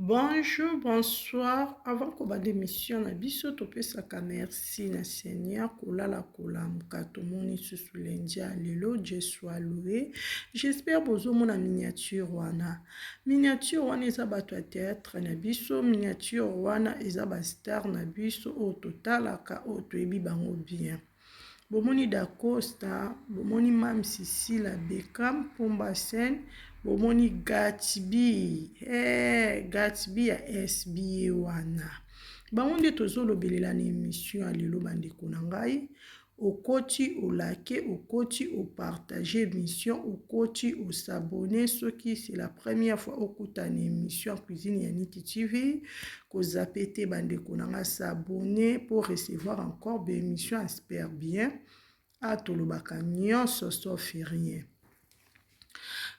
Bonjour, bonsoir. Avant qu'on va démission na biso topesaka merci na Seigneur kolala kolamuka tomoni susu lundi ya lelo Dieu soit loué. J'espère bozomona miniature wana. Miniature wana eza bato ya théâtre na biso, miniature wana eza ba star na biso oyo totalaka oyo toyebi bango bien. Bomoni Da Costa, bomoni Mam Cécile Beckham, Pumba Sen, bomoni Gatsby, Gatsby ya SBA wana. Bango nde tozolobelela na émission ya lelo bandeko na ngai. Okoti olake, okoti opartage émission, okoti osabone. Soki c'est la première fois okuta na émission Cuisine ya Niki TV, kozapete bandeko na nga s'abonner pour recevoir encore des émissions super bien. Atolobaka nyonso sauf rien.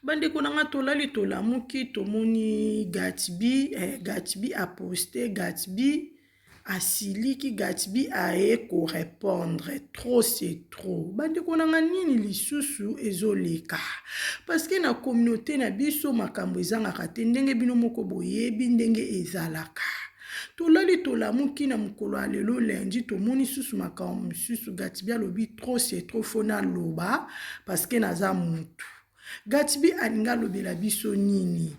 Bandeko na nga tolali tolamuki tomoni Gatsby a posté, Gatsby asiliki, Gatsby aye ko répondre. Trop c'est trop. Bandeko na nga nini lisusu ezoleka. Parce que na communauté na biso makambo ezangaka te ndenge bino moko boyebi ndenge ezalaka. Tolali tolamuki na mukolo ya lelo lundi tomoni susu makambo mususu Gatsby alobi trop c'est trop fona loba parce que naza mutu. Gatsby alinga lobela biso nini.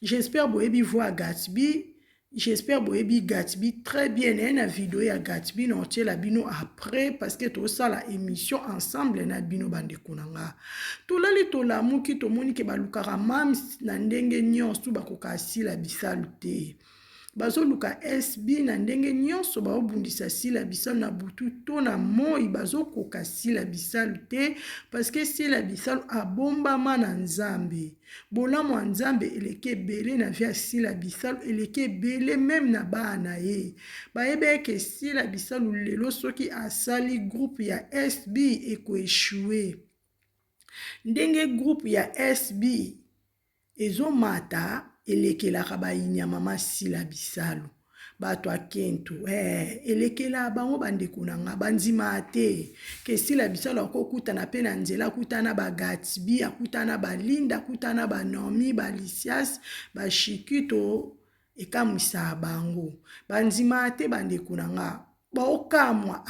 J'espère boyebi voir Gatsby. J'espère boyebi Gatsby très bien. Na vidéo ya Gatsby na otie la bino après parce que to sala émission ensemble na bino bandeko na nga. Tolali tolamuki tomoni ke balukaka mam na ndenge nyonso bakoka asila bisalu te. Bazo luka SB na ndenge nyonso baobundisa sila bisalu na butu to na moi bazo koka sila bisalu te parce que sila bisalu abombama na Nzambe. Bolamu ya Nzambe eleke ebele na via sila bisalu eleke ebele même na bana ye. Bayebe ke sila bisalu lelo soki asali groupe ya SB eko échoué. Ndenge groupe ya SB ezo mata elekelaka bayinyama masila bisalu bato akento elekela bango bandeko na nga bandima te ke sila bisalu akokutana pe na nzela akutana ba Gatsby akutana ba Linda akutana ba Nomi ba Lisias ba Shikito ekamwisa bango bandima te bandeko na nga baokamwa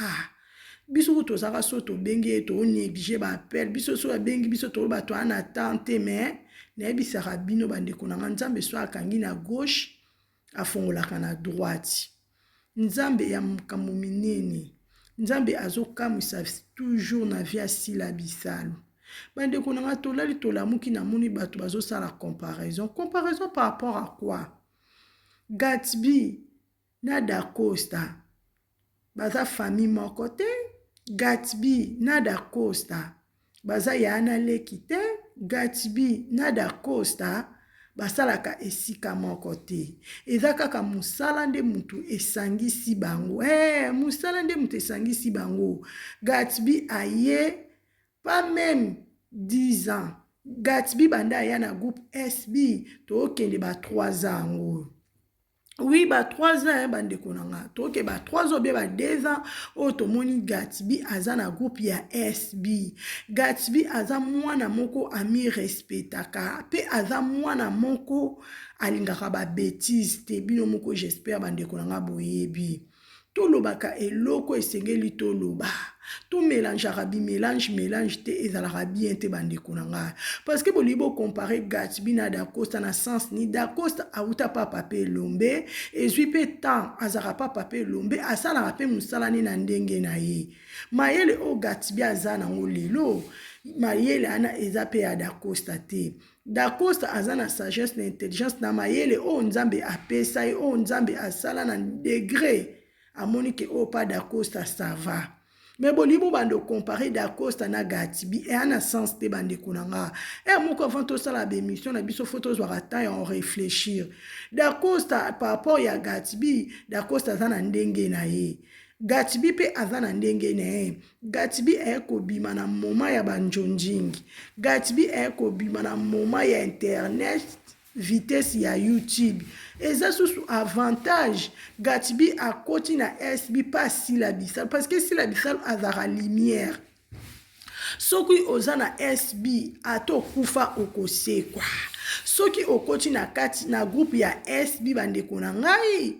biso tozaka so tobengi to néglige ba appel biso so babengi biso to bato ana attente mais nayebisaka bino bandeko na nga Nzambe so akangi na gauche afongolaka na droite. Nzambe ya makambo minene. Nzambe azokamwisa toujours na via sila bisalu. Bandeko na nga tolali tolamuki na moni bato bazosala comparaison. Comparaison par rapport à quoi? Gatsby na Da Costa baza famille moko te. Gatsby na Da Costa baza yana leki te. Gatsby na Da Costa basalaka esika moko te. Eza kaka musala nde mutu esangisi bango. Musala nde mutu esangisi bango. Gatsby aye pas même 10 ans. Gatsby banda aya na groupe SB tokende ba 3 ans. Oui, ba 3 ans bandeko na nga. Toke ba 3 ans bien ba 2 ans otomoni Gatsby aza na groupe ya SB. Gatsby aza mwana moko ami respectaka pe aza mwana moko alingaka ba bêtise te bino moko j'espère bandeko na nga boyebi. Tolobaka eloko esengeli toloba. To mélangeaka mélange te ezalaka bien te bandeko na nga. Parce que bolibo comparer Gatsby na Da Costa na sens ni Da Costa auta pa pape lombe ezwi pe temps azaka pa pape lombe asala pe musala ni na ndenge na ye. Mayele o Gatsby aza na lelo mayele ana eza pe ya Da Costa te. Da Costa aza na sagesse na intelligence na mayele o Nzambe apesa ye o Nzambe asala na degré amoni ke o pa Da Costa ça va. Mais bolibo bando comparer Da Costa na Gatsby et ana sens te bandeko na nga. Moko avant to sala ba émission na biso photos waka temps en réfléchir. Da Costa par rapport ya Gatsby, Da Costa aza na ndenge na ye. Gatsby pe aza na ndenge na ye. Gatsby eko bima na moma ya banjonjingi. Gatsby eko bima na moma ya internet vitesse ya YouTube. Eza susu avantage. Gatsby akoti na SB pas sila bisalu parce que sila bisalu azara lumière. Soki oza na SB ato kufa okosekwa. soki okoti na kati na groupe ya SB bandeko na ngai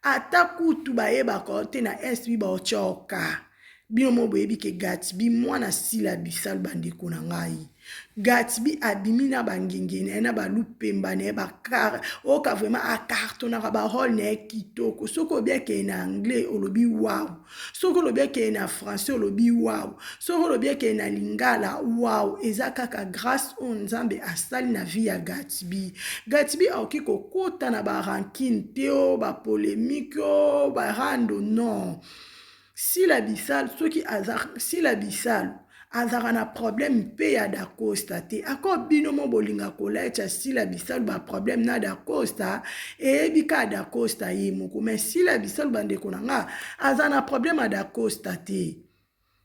ata kutu bayebaka te na SB baotyoka bino mo boyebi ke Gatsby mwana sila bisal bandeko na ngai Gatsby abimi na bangenge na ye na balupemba na ye bakar oka vraiment akartonaka bahole na ye kitoko soki obiake na anglais olobi wow soki olobiake na français olobi wow soki olobiake na lingala wow eza kaka grâce o nzambe asali na vie ya Gatsby Gatsby aoki kokota na barankine te o bapolémike o barando non sila bisal soki sila bisal azaka na problème mpe ya Dacosta te ako bino mo bolinga kolecha sila bisal ba problème na Dacosta eyebi ka Dacosta ye moko mais sila bisal bandeko na nga aza na problème ya Dacosta te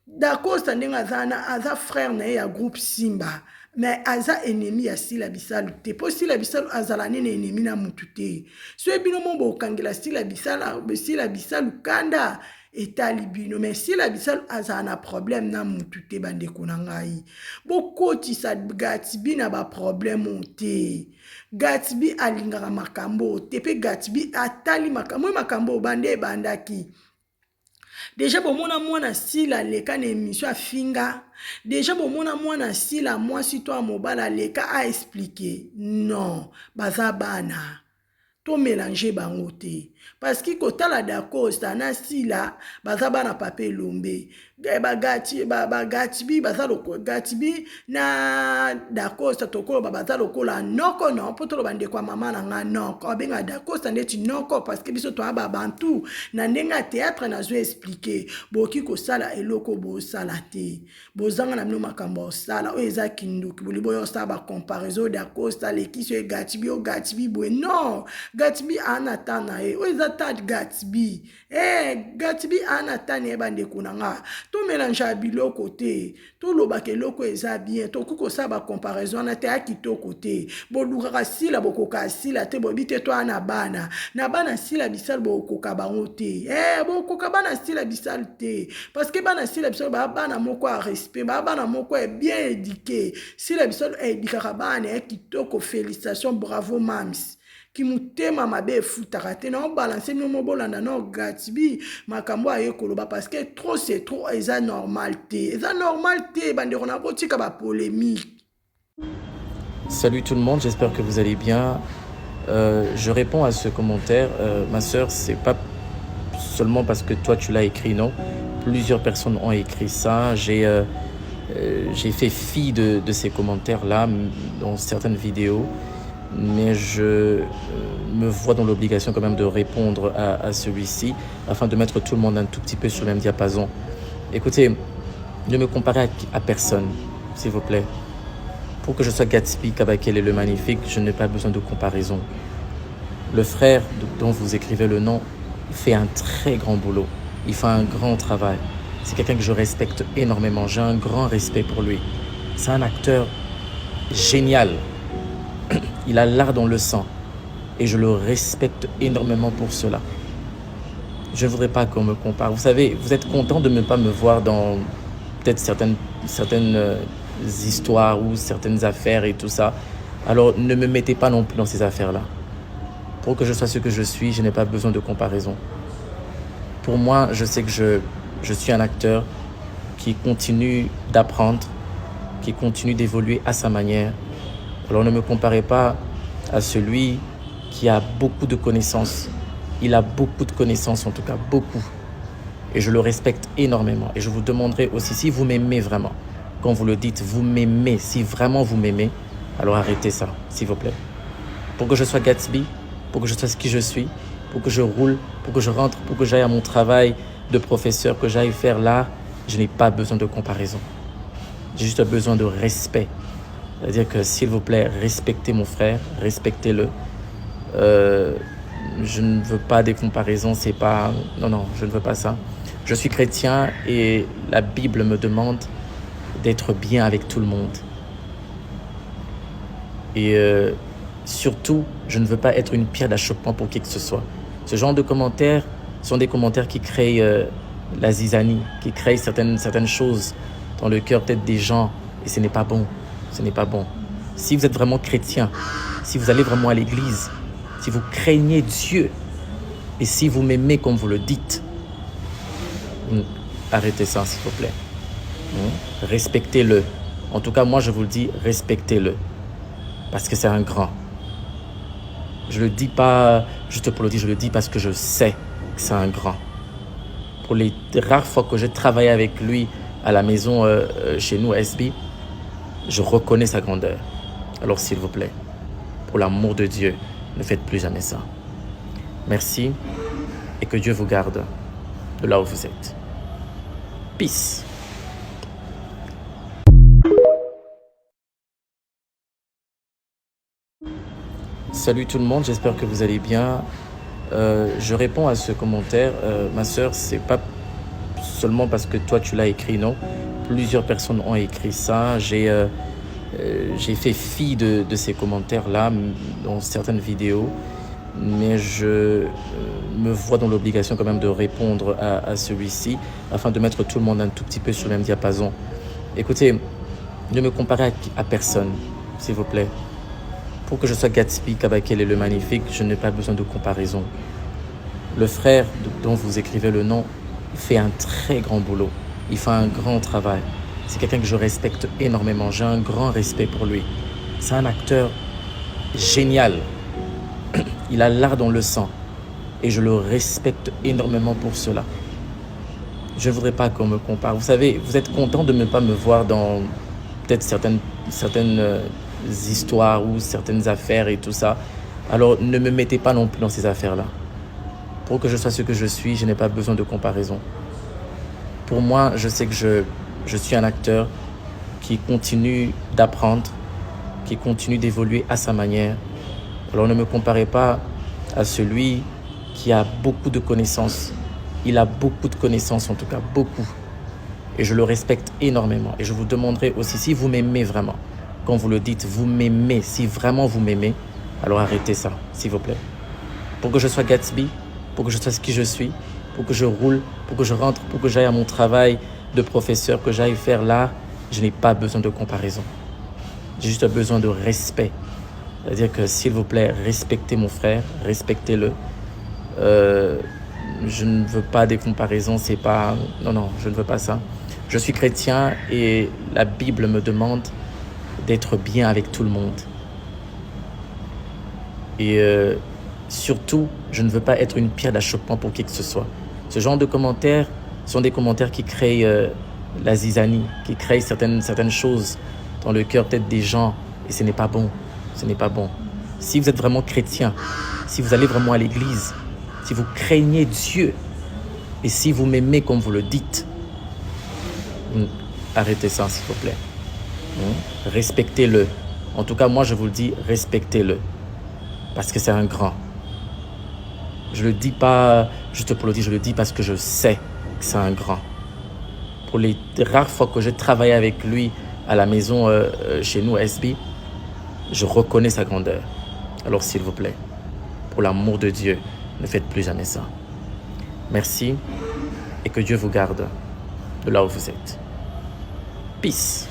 Dacosta ndenge aza frère na ye ya groupe Simba mais aza ennemi ya sila bisal te po sila bisal azala nene ennemi na mutu te so bino mo bokangela sila bisal kanda etali bino mais sila bisal azala na problème na mutu te bandeko na ngai bokotisa Gatsby na ba problème te Gatsby alingaka makambo te pe Gatsby atali makambo bande bandaki déjà bomona mwana sila leka na émission afinga déjà bomona mwana sila mwasi to amobala leka a expliquer non baza bana to mélanger bango te parce que kotala Dacosta na sila baza bana pape lombe Gatsby baza loko Gatsby na Dacosta tokolo baza lokola noko no potolo bande kwa mama na nga noko benga Dacosta ndeti noko parce que biso to aba bantu na ndenga théâtre na zo expliquer boki ko sala eloko bo sala te bozanga na mino makambo sala o eza kinduki boli boyo sa ba comparaison Dacosta lekiso e Gatsby boy non Gatsby anatana e o eza tad Gatsby Gatsby anatana e bande kunanga to mélange biloko te to lobake loko eza bien to kuko sa ba comparaison na te akitoko te bolukaka sila bokoka sila te bobite to ana bana na bana sila bisal bokoka bango te bokoka bana sila bisal te parce que bana sila bisal ba bana moko a respect ba bana moko est bien éduqué sila bisal édikaka bana kitoko félicitations bravo mams ki mutema mabe futaka te na balancer no mobolanda no Gatsby makambo aye koloba parce que trop c'est trop eza normal te bandeko na botika ba polémique. Salut tout le monde, j'espère que vous allez bien. Je réponds à ce commentaire. Ma sœur, c'est pas seulement parce que toi tu l'as écrit, non. Plusieurs personnes ont écrit ça. J'ai fait fi de ces commentaires-là dans certaines vidéos. Mais je me vois dans l'obligation quand même de répondre à celui-ci afin de mettre tout le monde un tout petit peu sur le même diapason. Écoutez, ne me comparez à personne, s'il vous plaît. Pour que je sois Gatsby Kabakele le magnifique, je n'ai pas besoin de comparaison. Le frère dont vous écrivez le nom fait un très grand boulot. Il fait un grand travail. C'est quelqu'un que je respecte énormément. J'ai un grand respect pour lui. C'est un acteur génial. Il a l'art dans le sang et je le respecte énormément pour cela. Je ne voudrais pas qu'on me compare. Vous savez, vous êtes content de ne pas me voir dans peut-être certaines histoires ou certaines affaires et tout ça. Alors ne me mettez pas non plus dans ces affaires-là. Pour que je sois ce que je suis, je n'ai pas besoin de comparaison. Pour moi, je sais que je suis un acteur qui continue d'apprendre, qui continue d'évoluer à sa manière. Alors ne me comparez pas à celui qui a beaucoup de connaissances. Il a beaucoup de connaissances, en tout cas beaucoup. Et je le respecte énormément. Et je vous demanderai aussi, si vous m'aimez vraiment, quand vous le dites, vous m'aimez, si vraiment vous m'aimez, alors arrêtez ça, s'il vous plaît. Pour que je sois Gatsby, pour que je sois ce qui je suis, pour que je roule, pour que je rentre, pour que j'aille à mon travail de professeur, que j'aille faire l'art, je n'ai pas besoin de comparaison. J'ai juste besoin de respect. C'est-à-dire que, s'il vous plaît, respectez mon frère, respectez-le. Je ne veux pas des comparaisons, c'est pas... Non, je ne veux pas ça. Je suis chrétien et la Bible me demande d'être bien avec tout le monde. Et surtout, je ne veux pas être une pierre d'achoppement pour qui que ce soit. Ce genre de commentaires sont des commentaires qui créent la zizanie, qui créent certaines choses dans le cœur peut-être des gens. Et ce n'est pas bon. Ce n'est pas bon. Si vous êtes vraiment chrétien, si vous allez vraiment à l'église, si vous craignez Dieu et si vous m'aimez comme vous le dites, arrêtez ça s'il vous plaît. Respectez-le. En tout cas, moi je vous le dis, respectez-le. Parce que c'est un grand. Je le dis pas juste pour le dire, je le dis parce que je sais que c'est un grand. Pour les rares fois que j'ai travaillé avec lui à la maison chez nous à SB, je reconnais sa grandeur. Alors s'il vous plaît, pour l'amour de Dieu, ne faites plus jamais ça. Merci et que Dieu vous garde de là où vous êtes. Peace. Salut tout le monde, j'espère que vous allez bien. Je réponds à ce commentaire. Ma sœur, c'est pas seulement parce que toi tu l'as écrit, non. Plusieurs personnes ont écrit ça. J'ai fait fi de ces commentaires-là dans certaines vidéos, mais je me vois dans l'obligation quand même de répondre à celui-ci afin de mettre tout le monde un tout petit peu sur le même diapason. Écoutez, ne me comparez à personne, s'il vous plaît. Pour que je sois Gatsby, Kabakel et le magnifique, je n'ai pas besoin de comparaison. Le frère dont vous écrivez le nom fait un très grand boulot. Il fait un grand travail. C'est quelqu'un que je respecte énormément. J'ai un grand respect pour lui. C'est un acteur génial. Il a l'art dans le sang. Et je le respecte énormément pour cela. Je ne voudrais pas qu'on me compare. Vous savez, vous êtes content de ne pas me voir dans peut-être certaines histoires ou certaines affaires et tout ça. Alors ne me mettez pas non plus dans ces affaires-là. Pour que je sois ce que je suis, je n'ai pas besoin de comparaison. Pour moi, je sais que je suis un acteur qui continue d'apprendre, qui continue d'évoluer à sa manière. Alors ne me comparez pas à celui qui a beaucoup de connaissances. Il a beaucoup de connaissances, en tout cas beaucoup. Et je le respecte énormément. Et je vous demanderai aussi, si vous m'aimez vraiment, quand vous le dites, vous m'aimez, si vraiment vous m'aimez, alors arrêtez ça, s'il vous plaît. Pour que je sois Gatsby, pour que je sois ce qui je suis, pour que je roule, pour que je rentre, pour que j'aille à mon travail de professeur, que j'aille faire l'art, je n'ai pas besoin de comparaison. J'ai juste besoin de respect. C'est-à-dire que, s'il vous plaît, respectez mon frère, respectez-le. Je ne veux pas des comparaisons, c'est pas... Non, je ne veux pas ça. Je suis chrétien et la Bible me demande d'être bien avec tout le monde. Et surtout, je ne veux pas être une pierre d'achoppement pour qui que ce soit. Ce genre de commentaires sont des commentaires qui créent la zizanie, qui créent certaines choses dans le cœur peut-être des gens. Et ce n'est pas bon. Ce n'est pas bon. Si vous êtes vraiment chrétien, si vous allez vraiment à l'église, si vous craignez Dieu et si vous m'aimez comme vous le dites, arrêtez ça s'il vous plaît. Respectez-le. En tout cas, moi je vous le dis, respectez-le. Parce que c'est un grand. Je le dis pas juste pour le dire, je le dis parce que je sais que c'est un grand. Pour les rares fois que j'ai travaillé avec lui à la maison chez nous à SB, je reconnais sa grandeur. Alors s'il vous plaît, pour l'amour de Dieu, ne faites plus jamais ça. Merci et que Dieu vous garde de là où vous êtes. Peace.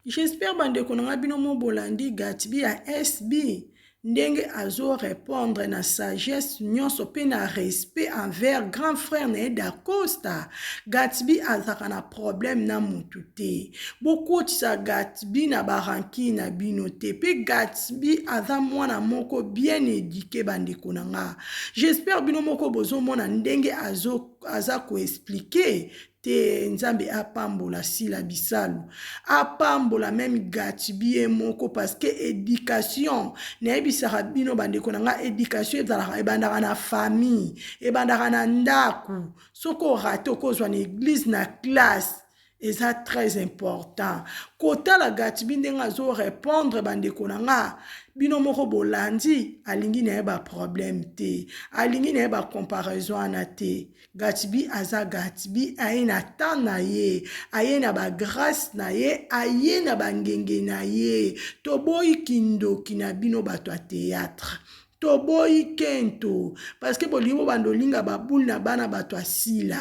J'espère bandeko nanga bino mo bolandi Gatsby à SB ndenge azo répondre na sagesse nyonso pe na respect envers grand frère na Da Costa. Gatsby azaka na problème na mutu te. Bokotisa Gatsby na baranki na bino te. Pe Gatsby aza mwana moko bien éduqué bandeko nanga. J'espère bino moko bozo mona ndenge aza ko expliquer te nzambe apambola sila bisalu apambola même Gatsby e moko parce que éducation na ebisaka bino bandeko nanga éducation ezalaka ebandaka na famille ebandaka na ndaku soko rate okozwa na église na classe. Et ça très important. Kotala Gatsby ndenge azo répondre bandeko nanga bino moko bolandi alingi na ba problème te alingi na ba comparaison ana te. Gatsby aza Gatsby aye na temps na ye aye na ba grâce na ye aye na ba ngenge na ye toboyi kindoki na bino bato ya théâtre toboyi kento parce que bolingo bandolinga babuli na bana bato asila.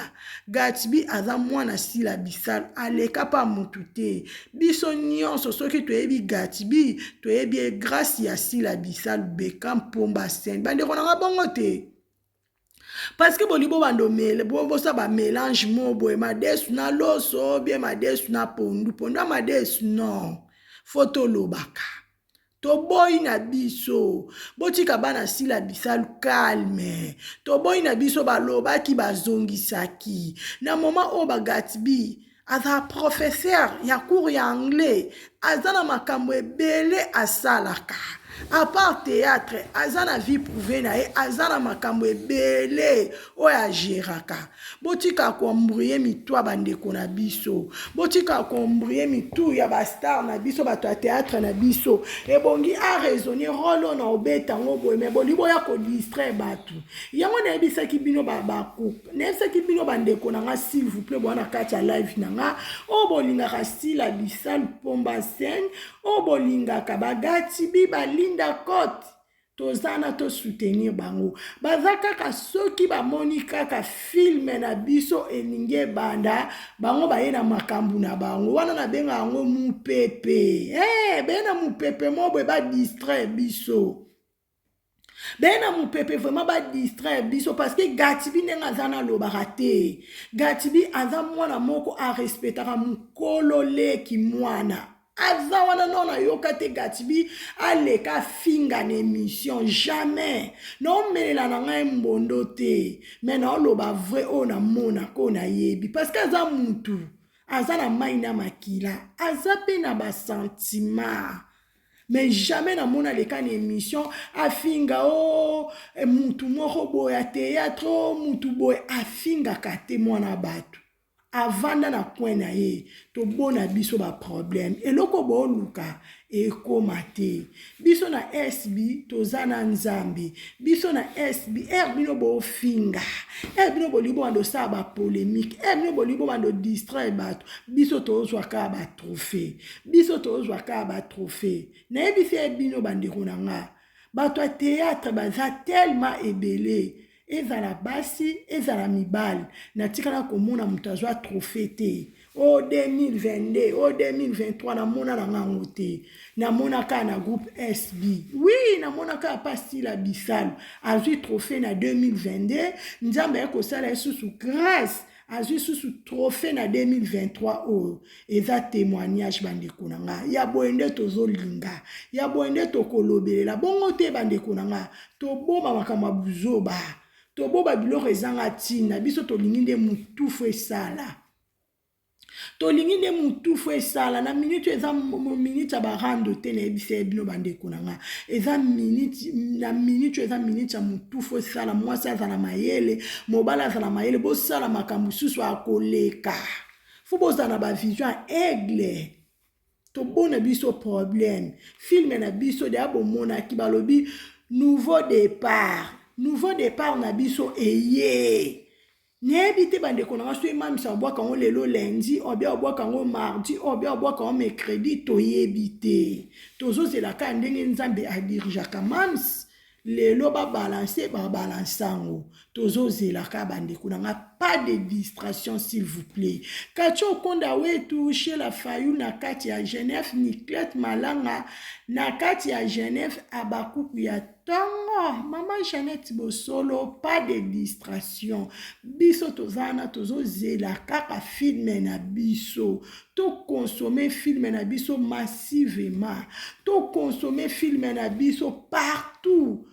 Gatsby aza mwana sila bisalu aleka pa mutu te. Biso nyonso soki toyebi Gatsby toyebi grâce ya sila bisalu Beka Mpomba Sene bandeko nanga bongo te. Parce que bolibo bandomele bosa ba mélange mo boye madesu na loso bien madesu na pondu pondu madesu non photo lobaka toboyi na biso botika bana sila bisalu calme toboyi na biso balobaki bazongisaki na moment o ba Gatsby aza professeur ya cours ya anglais aza na makambo ebele asalaka. À part théâtre, azana vie privée na ye, azana makambo ebele oya geraka. Botika kombrouiller mitu bandeko na biso. Botika kombrouiller mitu ya ba star na biso bato ya théâtre na biso. Ebongi a raisonner rolo na obeta ngoboye me bolibo ya ko distraire batu. Yango na ebisa ki bino babaku. Na ebisa ki bino bandeko na nga s'il vous plaît bona kati ya live na nga. O bolinga ka sila bisalu Mpomba Sene, o bolinga ka ba Gatsby Linda Cote tozana to soutenir bango bazaka ka soki ba moni kaka film na biso elinge banda bango ba yena makambu na bango wana na benga yango mupepe bena mupepe mobwe ba distraire biso bena mupepe vraiment ba distraire biso parce que Gatsby nenga zana lobaka te. Gatsby aza mwana moko a respectaka mukolo leki mwana aza wana nona yoka te Gatsby aleka finga na émission jamais non melela na ngai mbondo te mais na oloba vrai o na mona ko na yebi parce que aza mutu aza na mai na makila aza pe na ba sentiment mais jamais na mona leka na émission afinga mutu moko boya théâtre mutu boya afinga kate mwana bato avanda na coin na ye to bona biso ba problème eloko boluka ekoma te biso na SB tozana nzambe biso na SB bino bofinga bino bolibo bando sa ba polémique bino bolibo bando distraire bato biso tozwa ka ba trophée biso tozwa ka ba trophée na ebisi bino bandeko na nga bato ya théâtre baza tellement ebele ezala basi ezala mibali natikala komona mutu azwa trophée te o 2022 o 2023 namona na ngango te namona ka na groupe SB oui namona ka pa sila bisalu azwi trophée na 2022 nzambe ekosala esusu grâce azwi susu trophée na 2023 oyo eza témoignage bandeko na nga ya boende tozolinga ya boende tokolobelela bongo te bandeko na nga toboma makambo buzoba toboba biloko ezanga ntina biso tolingi nde mutufu esala tolingi nde mutufu esala na minute eza minute ya barando te na ebisa bino bandeko na nga eza minute na minute eza minute ya mutufu esala mwasi azala mayele mobali azala mayele bosala makambo susu akoleka fo bozala na bavision ya aigle tobona biso problème filme na biso deya bomonaki balobi nouveau départ na biso eye neyebi te bandeko na nga so emamisa obwaka ngo lelo lundi obia obwaka ngo mardi obia obwaka ngo mercredi toyebi te tozozelaka ndenge nzambe adirigaka mams lelo babalanse babalansango tozozelaka bandeko na nga pas de distraction s'il vous plaît kati okonda wetu chez la Fayou na kati ya Genève Niclette Malanga na kati ya Genève abakuku ya tongo mama Jeannette Bosolo pas de distraction biso tozana tozozela kaka filme na biso to consommer filme na biso massivement to consommer filme na biso partout.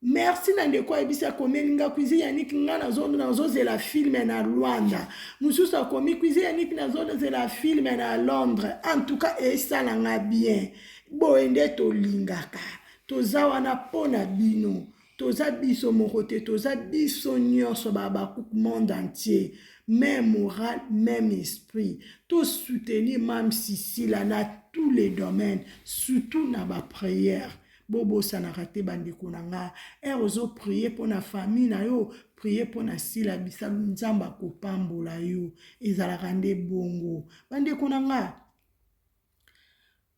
Merci na ndeko ebisi akomeli nga kuizi yaniki nga nazozela filme na Rwanda mususu akomi kuizi yaniki nazozela filme na Londres en tout cas esala nga bien boende tolingaka toza wana pona bino toza biso moko te toza biso nyonso babakuku monde entier même moral même esprit to soutenir Mam Sisila na tous les domaines surtout na ba prière bobo sanaka te bandeko na nga ozo prier pour na famille na yo prier pour na sila bisalu nzamba kopambola yo ezalaka nde bongo bandeko na nga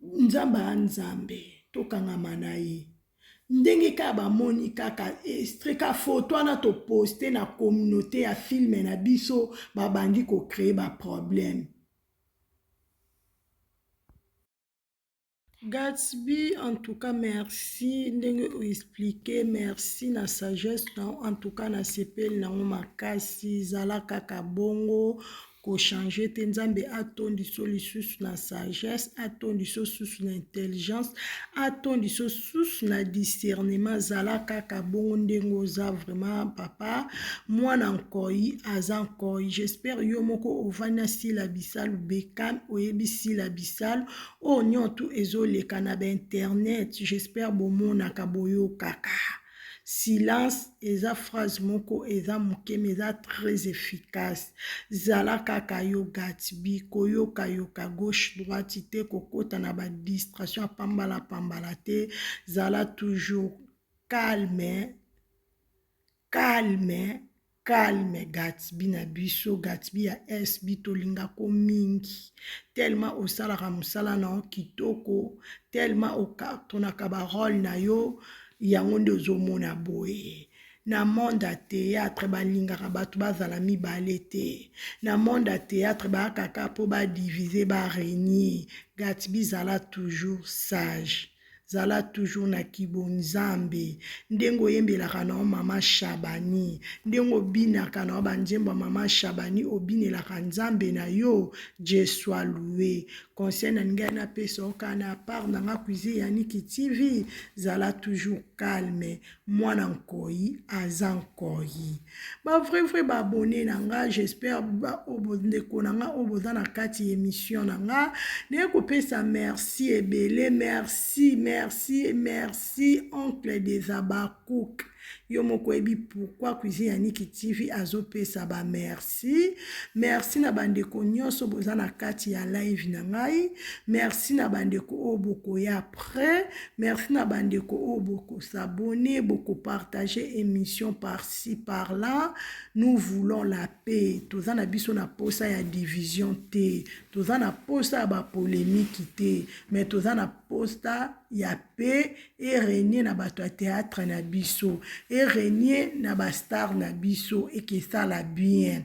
nzamba nzambe tokangama na ye ndenge ka bamoni kaka extrait ka photo wana toposte na communauté ya filme na biso babandi kocreye baproblème. Gatsby, en tout cas, merci. Ndenge expliqué, merci na sagesse. En tout cas, na sepel na makasi, zala kaka bongo. Ko changer te nzambe atondi so lisusu na sagesse, atondi so susu na intelligence, atondi so susu na discernement, zala kaka bongo ndenge oza vraiment papa. Mwana nkoi aza nkoi. J'espère yo moko ovana sila bisalu bekam oyebi sila bisalu o nyotu ezoleka na ba internet. J'espère bomonaka boyo kaka. Silence eza phrase moko eza mukeme eza très efficace. Zala kaka yo Gatsby koyoka yoka gauche droite te kokota na ba distraction pambala pambala te. Zala toujours calme Gatsby na biso. Gatsby ya SB tolinga ko mingi tellement osalaka mosala na kitoko, tellement okatonaka ba rôle na yo yango nde ozomona boye. Na monde ya théâtre balingaka bato bazala mibale te. Na monde ya théâtre bakaka po badivize barégner. Gatsby zala toujours sage. Zala toujours na kibonzambe. Ndengo yembelaka na mama Shabani. Ndengo binaka na banjemba mama Shabani obinelaka nzambe na yo. Dieu soit loué. Conseil na ngai na pesa oka na part na nga cuisine ya Niki TV. Zala toujours calme. Mwana nkoi aza nkoi. Ba vrai ba abonné na nga. J'espère ba obondeko na nga oboza na kati émission na nga. Ne ko pesa merci ebele merci oncle des Abakouk. Yo moko ebi pourquoi cuisine ya Niki TV azopesa ba merci na bandeko nyonso boza na kati ya live na ngai. Merci na bandeko oboko ya après. Merci na bandeko oboko s'abonner, boko partager émission par-ci par-là. Nous voulons la paix. Toza na biso na posa ya division te. Toza na posa ya ba polémique te. Mais toza na posta ya paix et régner na bato ya théâtre na biso. Et régner na ba star na biso et que ça la bien.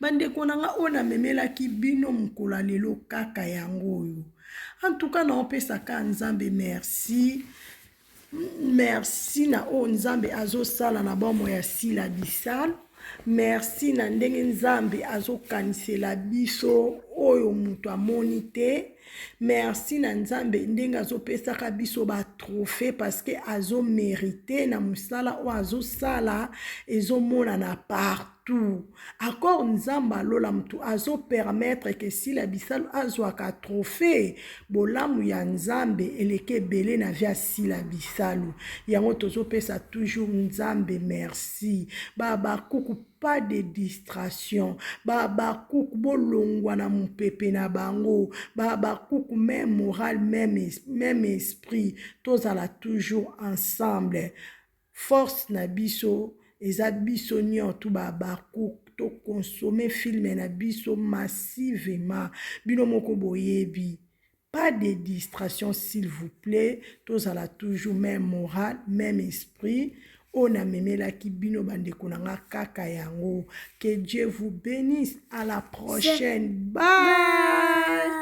Bandeko nanga ona memelaki bino mukula lelo kaka yango yo. En tout cas na opesaka nzambe merci. Merci na o nzambe azo sala na bomo ya sila bisal. Merci na ndenge nzambe azo kanisela biso oyo mutu amoni te. Merci na nzambe ndenge azo pesaka biso ba trophée parce que azo mérité na musala o azo sala ezo mona na partout. Encore nzamba lola mtu azo permettre que si la bisalo azwaka trophée bolamu ya nzambe eleke belé na via si la bisalo. Yango tozo pesa toujours nzambe merci. Baba kuku pas de distraction. Baba kuku bolongwa na mupepe na bango. Baba kuku même moral, même esprit. Tozala toujours ensemble. Force na biso. Eza biso nyon tout baba kuku. To consommer film na biso massivement. Bino moko boyebi. Pas de distraction s'il vous plaît. Tozala toujours même moral, même esprit. On a memela ki bino bandeko nanga kaka yango. Que Dieu vous bénisse. À la prochaine. Bye.